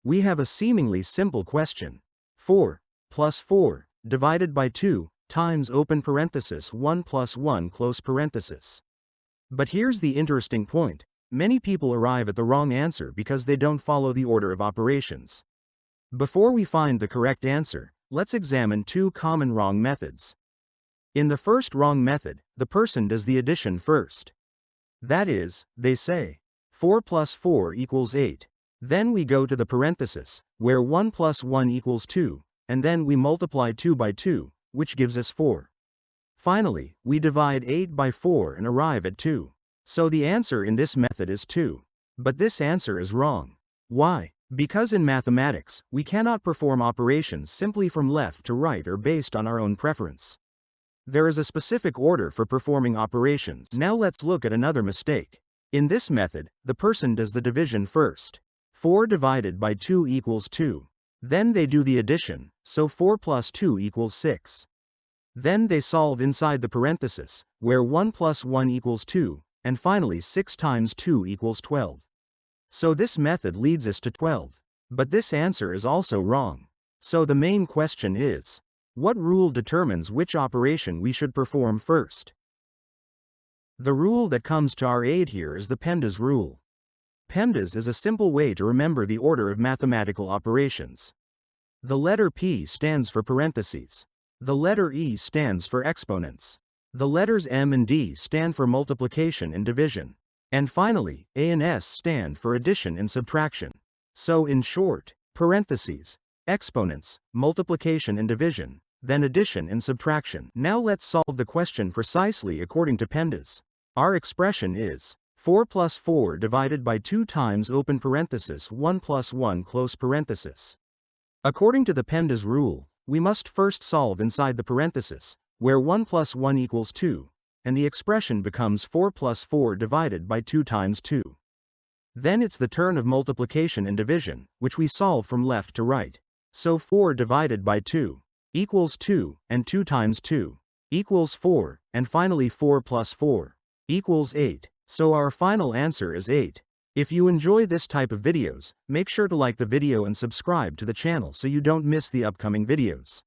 We have a seemingly simple question. 4 plus 4 divided by 2 times open parenthesis 1 plus 1 close parenthesis. But here's the interesting point. Many people arrive at the wrong answer because they don't follow the order of operations. Before we find the correct answer, let's examine two common wrong methods. In the first wrong method, the person does the addition first. That is, they say, 4 plus 4 equals 8. Then we go to the parenthesis, where 1 plus 1 equals 2, and then we multiply 2 by 2, which gives us 4. Finally, we divide 8 by 4 and arrive at 2. So the answer in this method is 2. But this answer is wrong. Why? Because in mathematics, we cannot perform operations simply from left to right or based on our own preference. There is a specific order for performing operations. Now let's look at another mistake. In this method, the person does the division first. 4 divided by 2 equals 2. Then they do the addition, so 4 plus 2 equals 6. Then they solve inside the parenthesis, where 1 plus 1 equals 2, and finally 6 times 2 equals 12. So this method leads us to 12. But this answer is also wrong. So the main question is, what rule determines which operation we should perform first? The rule that comes to our aid here is the PEMDAS rule. PEMDAS is a simple way to remember the order of mathematical operations. The letter P stands for parentheses. The letter E stands for exponents. The letters M and D stand for multiplication and division. And finally, A and S stand for addition and subtraction. So in short, parentheses, exponents, multiplication and division, then addition and subtraction. Now let's solve the question precisely according to PEMDAS. Our expression is 4 plus 4 divided by 2 times open parenthesis 1 plus 1 close parenthesis. According to the PEMDAS rule, we must first solve inside the parenthesis, where 1 plus 1 equals 2, and the expression becomes 4 plus 4 divided by 2 times 2. Then it's the turn of multiplication and division, which we solve from left to right. So 4 divided by 2 equals 2, and 2 times 2 equals 4, and finally 4 plus 4 equals 8. So our final answer is 8. If you enjoy this type of videos, make sure to like the video and subscribe to the channel so you don't miss the upcoming videos.